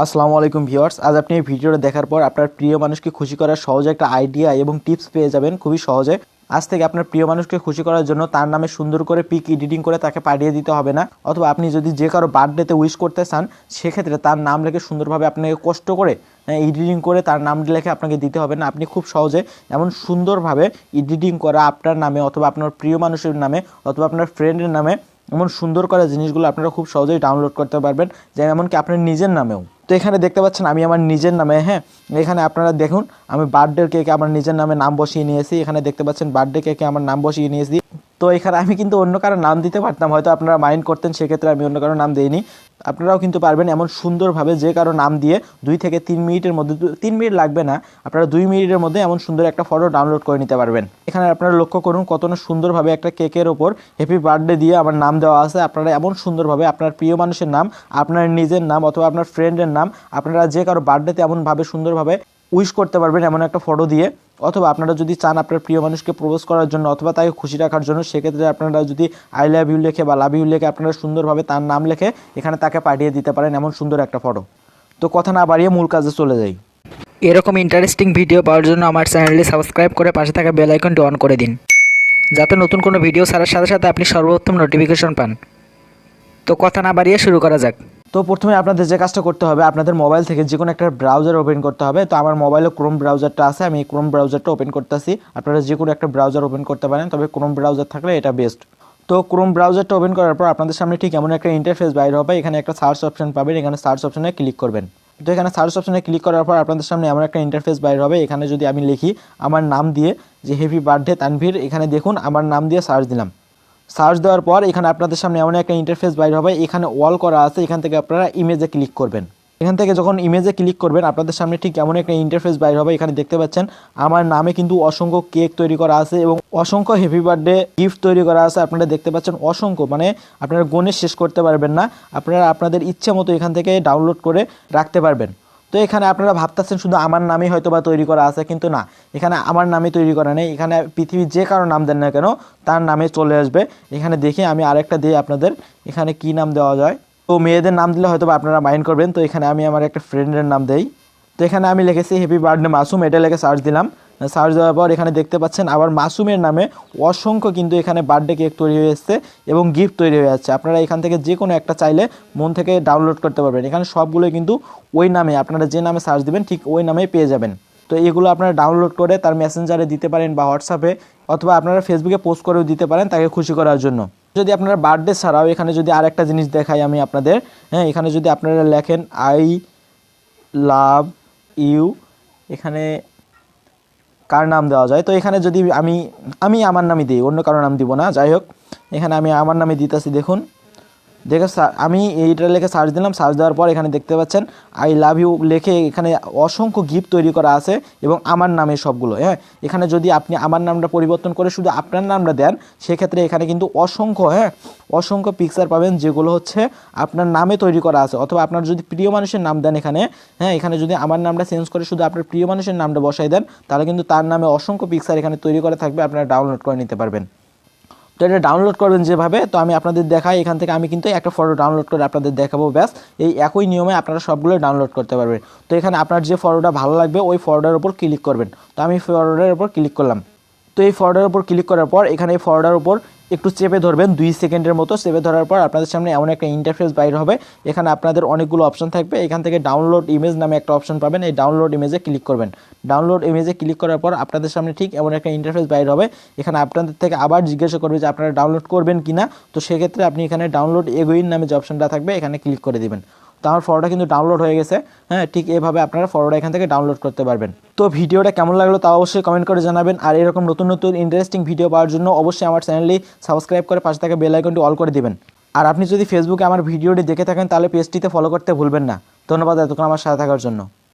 আসসালামু আলাইকুম ভিউয়ার্স, আজ আপনি এই ভিডিওটা দেখার পর আপনার প্রিয় মানুষকে খুশি করার সহজে একটা আইডিয়া এবং টিপস পেয়ে যাবেন খুবই সহজে। আজ থেকে আপনার প্রিয় মানুষকে খুশি করার জন্য তার নামে সুন্দর করে পিক এডিটিং করে তাকে পাঠিয়ে দিতে হবে না, অথবা আপনি যদি যে কারো বার্থডেতে উইশ করতে চান সেক্ষেত্রে তার নাম লিখে সুন্দরভাবে আপনাকে কষ্ট করে এডিটিং করে তার নাম লিখে আপনাকে দিতে হবে না। আপনি খুব সহজে এমন সুন্দরভাবে এডিটিং করা আপনার নামে অথবা আপনার প্রিয় মানুষের নামে অথবা আপনার ফ্রেন্ডের নামে এমন সুন্দর করা জিনিসগুলো আপনারা খুব সহজেই ডাউনলোড করতে পারবেন, যে এমনকি আপনার নিজের নামেও। তো এখানে দেখতে পাচ্ছেন আমি আমার নিজের নামে, এখানে আপনারা দেখুন আমি বার্থডে কেকে আমার নিজের নামে নাম বসিয়ে নিয়েছি। এখানে দেখতে পাচ্ছেন বার্থডে কেকে আমার নাম বসিয়ে নিয়েছি। তো এখানে আমি কিন্তু অন্য কারো নাম দিতে পারতাম, হয়তো আপনারা মাইন্ড করতেন, সেক্ষেত্রে আমি অন্য কারো নাম দিইনি। আপনারাও কিন্তু পারবেন এমন সুন্দরভাবে যে কারো নাম দিয়ে 2 থেকে 3 মিনিটের মধ্যে, 3 মিনিট লাগবে না, আপনারা 2 মিনিটের মধ্যে এমন সুন্দর একটা ফটো ডাউনলোড করে নিতে পারবেন। এখানে আপনারা লক্ষ্য করুন কত না সুন্দরভাবে একটা কেকের ওপর হ্যাপি বার্থডে দিয়ে আমার নাম দেওয়া আছে। আপনারা এমন সুন্দরভাবে আপনার প্রিয় মানুষের নাম, আপনার নিজের নাম অথবা আপনার ফ্রেন্ডের নাম, আপনারা যে কারো বার্থডেতে এমনভাবে সুন্দরভাবে উইশ করতে পারবেন এমন একটা ফটো দিয়ে। অথবা আপনারা যদি চান আপনার প্রিয় মানুষকে প্রপোজ করার জন্য অথবা তাকে খুশি রাখার জন্য, সেক্ষেত্রে আপনারা যদি আই লাভ ইউ লিখে বা লাভ ইউ লিখে আপনারা সুন্দরভাবে তার নাম লিখে এখানে তাকে পাঠিয়ে দিতে পারেন এমন সুন্দর একটা ফটো। তো কথা না বাড়িয়ে মূল কাজে চলে যাই। এরকম ইন্টারেস্টিং ভিডিও পাওয়ার জন্য আমার চ্যানেলটি সাবস্ক্রাইব করে পাশে থাকা বেল আইকনটি অন করে দিন, যাতে নতুন কোনো ভিডিও ছাড়ার সাথে সাথে আপনি সর্বপ্রথম নোটিফিকেশন পান। তো কথা না বাড়িয়ে শুরু করা যাক। তো প্রথমে আপনাদের যে কাজটা করতে হবে, আপনাদের মোবাইল থেকে যে কোনো একটা ব্রাউজার ওপেন করতে হবে। তো আমার মোবাইলে ক্রোম ব্রাউজারটা আছে, আমি ক্রোম ব্রাউজারটা ওপেন করতেছি। আপনারা যে কোনো একটা ব্রাউজার ওপেন করতে পারেন, তবে ক্রোম ব্রাউজার থাকলে এটা বেস্ট। তো ক্রোম ব্রাউজারটা ওপেন করার পর আপনাদের সামনে ঠিক এমন একটা ইন্টারফেস বাইরে হবে। এখানে একটা সার্চ অপশন পাবেন, এখানে সার্চ অপশনে ক্লিক করবেন। তো এখানে সার্চ অপশনে ক্লিক করার পর আপনাদের সামনে এমন একটা ইন্টারফেস বাইরে হবে। এখানে যদি আমি লিখি আমার নাম দিয়ে যে হ্যাপি বার্থডে তানভীর, এখানে দেখুন আমার নাম দিয়ে সার্চ দিলাম। সার্চ দেওয়ার পর এখানে আপনাদের সামনে এমন একটা ইন্টারফেস বাইরে হবে। এখানে অল করা আছে, এখান থেকে আপনারা ইমেজে ক্লিক করবেন। এখান থেকে যখন ইমেজে ক্লিক করবেন আপনাদের সামনে ঠিক এমন একটা ইন্টারফেস বাইরে হবে। এখানে দেখতে পাচ্ছেন আমার নামে কিন্তু অসংখ্য কেক তৈরি করা আছে এবং অসংখ্য হ্যাপি বার্থডে গিফট তৈরি করা আছে। আপনারা দেখতে পাচ্ছেন অসংখ্য, মানে আপনারা গুণে শেষ করতে পারবেন না। আপনারা আপনাদের ইচ্ছে মতো এখান থেকে ডাউনলোড করে রাখতে পারবেন। তো এখানে আপনারা ভাবতেছেন শুধু আমার নামই হয়তো বা তৈরি করা আছে, কিন্তু না, এখানে আমার নামে তৈরি করা নেই। এখানে পৃথিবীর যে কারো নাম দেন না কেন তার নামে চলে আসবে। এখানে দেখি আমি আরেকটা দিই আপনাদের, এখানে কি নাম দেওয়া যায়। তো মেয়েদের নাম দিলে হয়তো বা আপনারা মাইন্ড করবেন। তো এখানে আমি আমার একটা ফ্রেন্ডের নাম দেই। তো এখানে আমি লিখেছি হ্যাপি বার্থডে মাসুম, এটা লিখে সার্চ দিলাম। সার্চ দেওয়ার পর এখানে দেখতে পাচ্ছেন আবার মাসুমের নামে অসংখ্য কিন্তু এখানে বার্থডে কেক তৈরি হয়ে এসছে এবং গিফট তৈরি হয়ে যাচ্ছে। আপনারা এখান থেকে যে কোনো একটা চাইলে মন থেকে ডাউনলোড করতে পারবেন। এখানে সবগুলোই কিন্তু ওই নামে, আপনারা যে নামে সার্চ দিবেন ঠিক ওই নামেই পেয়ে যাবেন। তো এগুলো আপনারা ডাউনলোড করে তার মেসেঞ্জারে দিতে পারেন বা হোয়াটসঅ্যাপে, অথবা আপনারা ফেসবুকে পোস্ট করেও দিতে পারেন তাকে খুশি করার জন্য। যদি আপনারা বার্থডে ছাড়াও এখানে যদি আরেকটা জিনিস দেখাই আমি আপনাদের, এখানে যদি আপনারা লেখেন আই লাভ ইউ, এখানে কার নাম দেওয়া যায়। তো এখানে যদি আমি আমার নামই দিই, অন্য কারো নাম দিব না। যাই হোক, এখানে আমি আমার নামে দিতেছি। দেখুন আমি এইটা লিখে সার্চ দিলাম। সার্চ দেওয়ার পর এখানে দেখতে পাচ্ছেন আই লাভ ইউ লিখে এখানে অসংখ্য গিফট তৈরি করা আছে এবং আমার নামে সবগুলো। এখানে যদি আপনি আমার নামটা পরিবর্তন করে শুধু আপনার নামটা দেন, সেক্ষেত্রে এখানে কিন্তু অসংখ্য পিকচার পাবেন যেগুলো হচ্ছে আপনার নামে তৈরি করা আছে। অথবা আপনার যদি প্রিয় মানুষের নাম দেন এখানে যদি আমার নামটা চেঞ্জ করে শুধু আপনার প্রিয় মানুষের নামটা বসাই দেন, তাহলে কিন্তু তার নামে অসংখ্য পিকচার এখানে তৈরি করা থাকবে, আপনারা ডাউনলোড করে নিতে পারবেন। তো এটা ডাউনলোড করবেন যেভাবে, তো আমি আপনাদের দেখাই। এখান থেকে আমি কিন্তু একটা ফটো ডাউনলোড করে আপনাদের দেখাবো, ব্যাস এই একই নিয়মে আপনারা সবগুলো ডাউনলোড করতে পারবেন। তো এখানে আপনার যে ফটোটা ভালো লাগবে ওই ফটোটার উপর ক্লিক করবেন। তো আমি ফটোটার উপর ক্লিক করলাম। তো এই ফটোটার উপর ক্লিক করার পর এখানে এই ফটোটার উপর একটু চেপে ধরবেন 2 সেকেন্ডের মতো। চেপে ধরার পর আপনাদের সামনে এমন একটা ইন্টারফেস বাইর হবে। এখানে আপনাদের অনেকগুলো অপশন থাকবে। এখান থেকে ডাউনলোড ইমেজ নামে একটা অপশন পাবেন, এই ডাউনলোড ইমেজে ক্লিক করবেন। ডাউনলোড ইমেজে ক্লিক করার পর আপনাদের সামনে ঠিক এমন একটা ইন্টারফেস বাইর হবে। এখানে আপনাদের থেকে আবার জিজ্ঞাসা করবে যে আপনারা ডাউনলোড করবেন কিনা। তো সেক্ষেত্রে আপনি এখানে ডাউনলোড এগোইন নামে যে অপশনটা থাকবে এখানে ক্লিক করে দিবেন। তো আমার ফটোটা কিন্তু ডাউনলোড হয়ে গেছে। ঠিক এইভাবে আপনারা ফটোটা এখান থেকে ডাউনলোড করতে পারবেন। তো ভিডিওটা কেমন লাগলো তা অবশ্যই কমেন্ট করে জানাবেন। আর এরকম নতুন নতুন ইন্টারেস্টিং ভিডিও পাওয়ার জন্য অবশ্যই আমার চ্যানেলটি সাবস্ক্রাইব করে পাশে থাকা বেল আইকনটি অল করে দিবেন। আর আপনি যদি ফেসবুকে আমার ভিডিওটি দেখে থাকেন তাহলে পেজটিতে ফলো করতে ভুলবেন না। ধন্যবাদ এতক্ষণ আমার সাথে থাকার জন্য।